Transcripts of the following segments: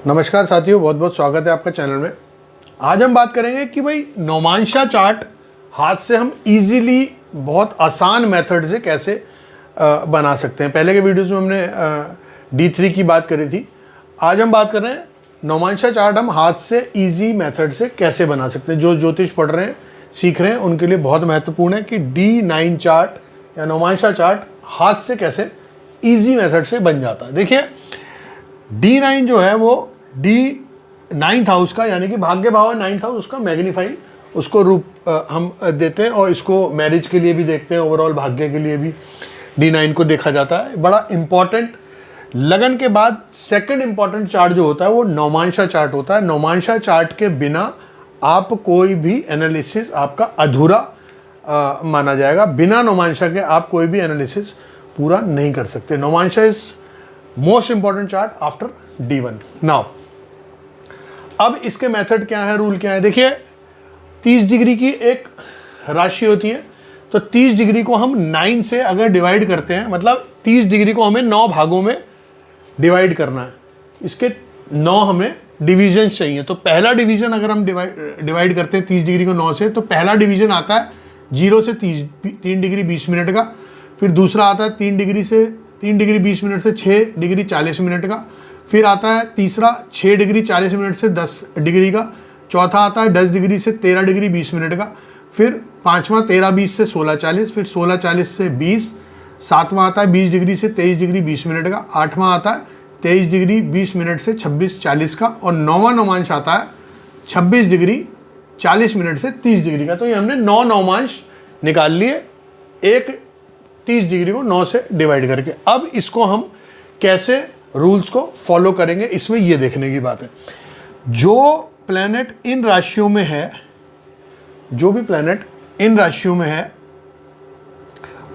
नमस्कार साथियों, बहुत बहुत स्वागत है आपका चैनल में। आज हम बात करेंगे कि भाई नोमांशा चार्ट हाथ से हम इजीली बहुत आसान मेथड से कैसे बना सकते हैं। पहले के वीडियोस में हमने D3 की बात करी थी। आज हम बात कर रहे हैं नोमांशा चार्ट हम हाथ से इजी मेथड से कैसे बना सकते हैं। जो ज्योतिष पढ़ रहे हैं, सीख रहे हैं, उनके लिए बहुत महत्वपूर्ण है कि D9 चार्ट या नोमांशा चार्ट हाथ से कैसे ईजी मेथड से बन जाता है। देखिए D9 जो है वो D9th हाउस का, यानी कि भाग्य भाव है 9th हाउस, उसका मैग्नीफाई उसको रूप हम देते हैं और इसको मैरिज के लिए भी देखते हैं, ओवरऑल भाग्य के लिए भी D9 को देखा जाता है। बड़ा इंपॉर्टेंट, लगन के बाद सेकंड इंपॉर्टेंट चार्ट जो होता है वो नोमांशा चार्ट होता है। नोमांशा चार्ट के बिना आप कोई भी एनालिसिस आपका अधूरा माना जाएगा। बिना नोमांशा के आप कोई भी एनालिसिस पूरा नहीं कर सकते। Navamsha is most important chart after D1। Now अब इसके मेथड क्या है, रूल क्या है। देखिए 30 डिग्री की एक राशि होती है, तो 30 डिग्री को हम 9 से अगर डिवाइड करते हैं, मतलब 30 डिग्री को हमें 9 भागों में डिवाइड करना है। इसके 9 हमें डिवीजन चाहिए। तो पहला डिवीजन अगर हम डिवाइड करते हैं 30 डिग्री को 9 से, तो पहला डिवीजन आता है 0 से 3 डिग्री 20 मिनट का। फिर दूसरा आता है 3 डिग्री 20 मिनट से 6 डिग्री 40 मिनट का। फिर आता है तीसरा 6 डिग्री 40 मिनट से 10 डिग्री का। चौथा आता है 10 डिग्री से 13 डिग्री 20 मिनट का। फिर पाँचवा 13-20 से 16-40, फिर 16-40 से 20। सातवां आता है 20 डिग्री से 23 डिग्री 20 मिनट का। आठवां आता है 23 डिग्री 20 मिनट से 26-40 का। और नौवां नौमांश आता है 26 डिग्री 40 मिनट से 30 डिग्री का। तो ये हमने 9 नौमांश निकाल लिए, एक 30 डिग्री को 9 से डिवाइड करके। अब इसको हम कैसे रूल्स को फॉलो करेंगे, इसमें ये देखने की बात है। जो प्लैनेट इन राशियों में है, जो भी प्लैनेट इन राशियों में है,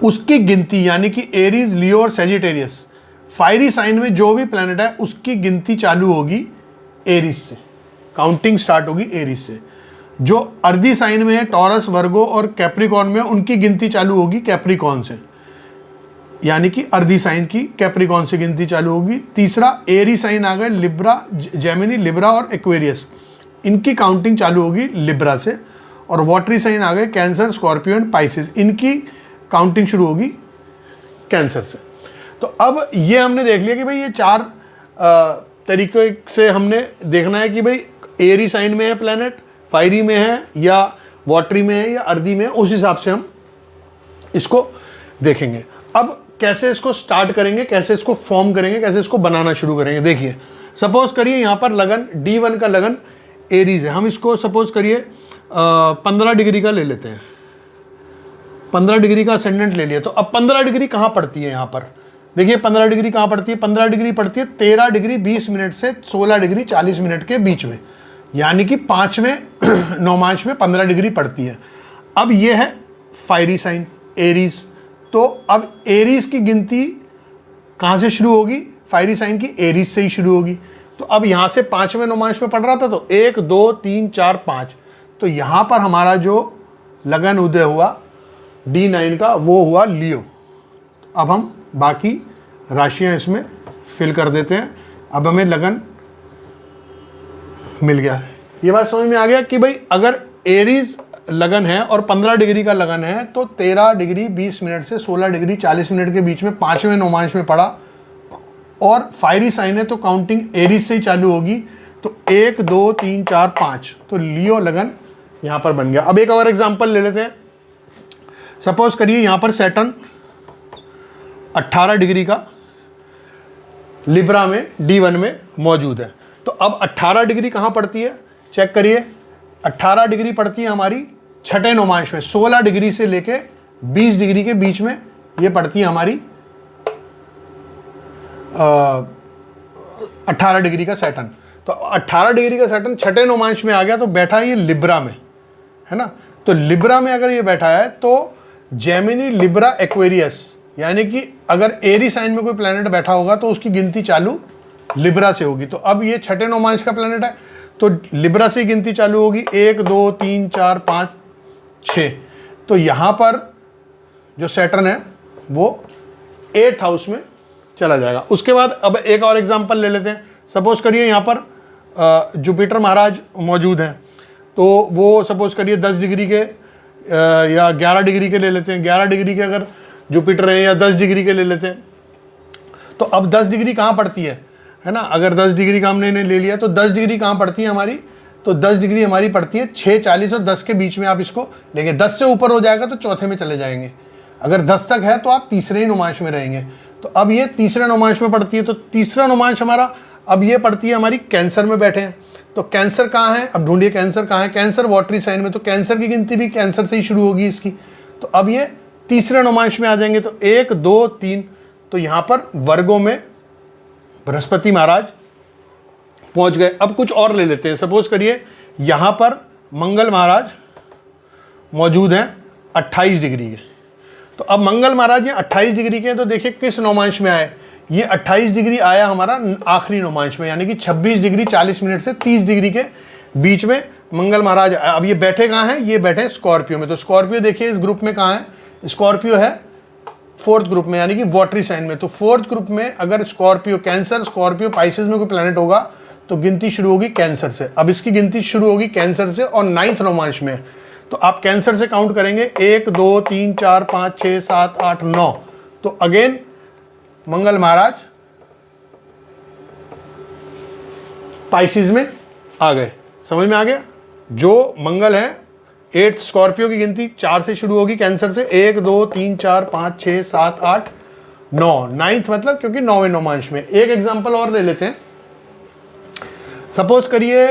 उसकी गिनती, यानी कि एरीज, लियो और सेजिटेरियस, फायरी साइन में जो भी प्लैनेट है उसकी गिनती चालू होगी एरीज से। काउंटिंग स्टार्ट होगी एरीज से। जो अर्धी साइन में है, टॉरस, वर्गो और कैप्रिकॉर्न में, उनकी गिनती चालू होगी कैप्रिकॉर्न से, यानी कि अर्धी साइन की कैप्रिकॉर्न से गिनती चालू होगी। तीसरा एरी साइन आ गए, लिब्रा, जेमिनी, लिब्रा और एक्वेरियस, इनकी काउंटिंग चालू होगी लिब्रा से। और वाटरी साइन आ गए, कैंसर, स्कॉर्पियो एंड पाइसिस, इनकी काउंटिंग शुरू होगी कैंसर से। तो अब ये हमने देख लिया कि भाई ये 4 तरीके से हमने देखना है कि भाई एरी साइन में है प्लैनेट, फायरी में है या वाटरी में है या अर्धी में है, उस हिसाब से हम इसको देखेंगे। अब कैसे इसको स्टार्ट करेंगे, कैसे इसको फॉर्म करेंगे, कैसे इसको बनाना शुरू करेंगे। देखिए सपोज करिए यहाँ पर लगन D1 का लगन एरीज है। हम इसको सपोज करिए 15 डिग्री का ले लेते हैं। 15 डिग्री का असेंडेंट ले लिया। तो अब 15 डिग्री कहाँ पड़ती है यहाँ पर, देखिए 15 डिग्री कहाँ पड़ती है। 15 डिग्री पड़ती है 13 डिग्री 20 मिनट से 16 डिग्री 40 मिनट के बीच में, यानी कि 5वें नौमांश में 15 डिग्री पड़ती है। अब ये है फायरी साइन एरीज। तो अब एरीज की गिनती कहाँ से शुरू होगी, फायरी साइन की एरीज से ही शुरू होगी। तो अब यहाँ से 5वें नौमांश में पड़ रहा था, तो 1 2 3 4 5, तो यहाँ पर हमारा जो लगन उदय हुआ D9 का वो हुआ लियो। अब हम बाकी राशियाँ इसमें फिल कर देते हैं। अब हमें लगन मिल गया है। ये बात समझ में आ गया कि भाई अगर एरीज लगन है और 15 डिग्री का लगन है, तो 13 डिग्री 20 मिनट से 16 डिग्री 40 मिनट के बीच में 5वें नौमांश में पड़ा। और फायरी साइन है तो काउंटिंग एरीज से ही चालू होगी। तो 1 2 3 4 5, तो लियो लगन यहाँ पर बन गया। अब एक और एग्जांपल ले लेते हैं। सपोज करिए यहाँ पर सैटर्न 18 डिग्री का लिब्रा में D1 में मौजूद है। तो अब 18 डिग्री कहाँ पड़ती है, चेक करिए। 18 डिग्री पड़ती है हमारी छठे नौमांश में। 16 डिग्री से लेके 20 डिग्री के बीच में ये पड़ती है हमारी 18 डिग्री का सैटर्न। तो 18 डिग्री का सैटर्न छठे नौमांश में आ गया, तो बैठा है ये लिब्रा में, है ना। तो लिब्रा में अगर ये बैठा है तो जेमिनी, लिब्रा, एक्वेरियस, यानी कि अगर एरी साइन में कोई प्लैनेट बैठा होगा तो उसकी गिनती चालू लिब्रा से होगी। तो अब ये छठे नौमांश का प्लैनेट है तो लिब्रा से गिनती चालू होगी। 1 2 3 4 5 6। तो यहाँ पर जो सैटर्न है वो 8th हाउस में चला जाएगा। उसके बाद अब एक और एग्जांपल ले लेते हैं। सपोज करिए यहाँ पर जुपिटर महाराज मौजूद हैं, तो वो सपोज करिए 10 डिग्री के या 11 डिग्री के ले लेते हैं। 11 डिग्री के अगर जुपिटर है या 10 डिग्री के ले लेते हैं, तो अब 10 डिग्री कहाँ पड़ती है ना। अगर 10 डिग्री का हमने ले लिया तो 10 डिग्री कहाँ पड़ती है हमारी, तो 10 डिग्री हमारी पड़ती है 6:40 और 10 के बीच में आप इसको लेंगे। 10 से ऊपर हो जाएगा तो चौथे में चले जाएंगे, अगर 10 तक है तो आप तीसरे ही नौमांश में रहेंगे। तो अब ये तीसरे नौमांश में पड़ती है, तो तीसरा नौमांश हमारा अब ये पड़ती है हमारी कैंसर में बैठे हैं। तो कैंसर कहाँ है, अब ढूंढिए कैंसर कहाँ है। कैंसर वाटरी साइन में, तो कैंसर की गिनती भी कैंसर से ही शुरू होगी इसकी। तो अब ये तीसरे नौमांश में आ जाएंगे, तो 1 2 3, तो यहाँ पर वर्गों में बृहस्पति महाराज पहुँच गए। अब कुछ और ले लेते हैं, सपोज करिए यहाँ पर मंगल महाराज मौजूद हैं 28 डिग्री के। तो अब मंगल महाराज ये 28 डिग्री के हैं, तो देखिए किस नौमांश में आए, ये 28 डिग्री आया हमारा आखिरी नौमांश में, यानी कि 26 डिग्री 40 मिनट से 30 डिग्री के बीच में मंगल महाराज। अब ये बैठे कहाँ हैं, ये बैठे स्कॉर्पियो में। तो स्कॉर्पियो देखिए इस ग्रुप में कहाँ है, स्कॉर्पियो है 4th ग्रुप में, यानी कि वाटरी साइन में। तो 4th ग्रुप में अगर स्कॉर्पियो, कैंसर, स्कॉर्पियो, पाइसेस में कोई प्लैनेट होगा तो गिनती शुरू होगी कैंसर से। अब इसकी गिनती शुरू होगी कैंसर से और 9th नौमांश में। तो आप कैंसर से काउंट करेंगे 1 2 3 4 5 6 7 8 9, तो अगेन मंगल महाराज पाइसेस में आ गए। समझ में आ गया, जो मंगल है 8th स्कॉर्पियो की गिनती 4 से शुरू होगी कैंसर से, 1 2 3 4 5 6 7 8 9, 9th मतलब क्योंकि 9वें नौमांश में। एक एग्जांपल और ले लेते हैं, सपोज करिए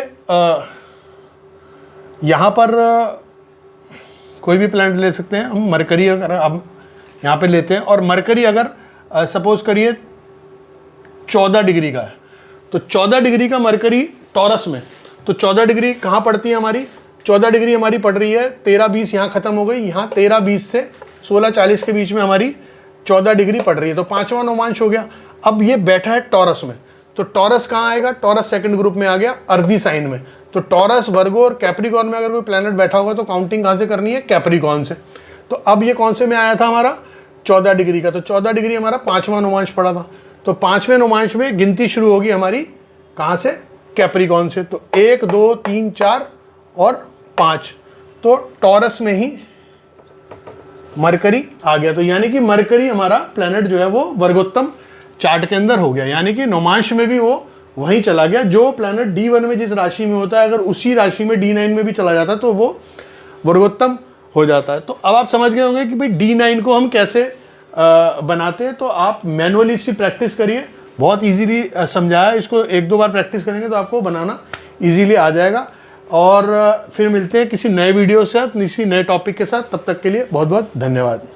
यहाँ पर कोई भी प्लैनेट ले सकते हैं हम, मरकरी अगर अब यहाँ पे लेते हैं, और मरकरी अगर सपोज करिए 14 डिग्री का है, तो 14 डिग्री का मरकरी टॉरस में। तो 14 डिग्री कहाँ पड़ती है हमारी, 14 डिग्री हमारी पड़ रही है 13-20, यहाँ ख़त्म हो गई, यहाँ 13-20 से 16-40 के बीच में हमारी 14 डिग्री पड़ रही है। तो 5वां नौमांश हो गया। अब ये बैठा है टॉरस में, तो टॉरस कहाँ आएगा, टॉरस 2nd ग्रुप में आ गया, अर्धी साइन में। तो टॉरस, वर्गो और कैप्रिकॉर्न में अगर कोई प्लैनेट बैठा होगा तो काउंटिंग कहाँ से करनी है, कैप्रिकॉर्न से। तो अब ये कौन से में आया था हमारा, 14 डिग्री का। तो 14 डिग्री हमारा 5वां नौमांश पड़ा था। तो 5वें नौमांश में गिनती शुरू होगी हमारी कहाँ से, कैप्रिकॉर्न से। तो 1 2 3 4 और 5, तो टॉरस में ही मरकरी आ गया। तो यानी कि मरकरी हमारा प्लैनेट जो है वो वर्गोत्तम चार्ट के अंदर हो गया, यानी कि नौमांश में भी वो वहीं चला गया। जो प्लैनेट D1 में जिस राशि में होता है, अगर उसी राशि में D9 में भी चला जाता है तो वो वर्गोत्तम हो जाता है। तो अब आप समझ गए होंगे कि भाई D9 को हम कैसे बनाते हैं। तो आप मैनुअली इसकी प्रैक्टिस करिए, बहुत इजीली समझाया, इसको 1-2 बार प्रैक्टिस करेंगे तो आपको बनाना इजीली आ जाएगा। और फिर मिलते हैं किसी नए वीडियो के साथ, किसी नए टॉपिक के साथ। तब तक के लिए बहुत बहुत धन्यवाद।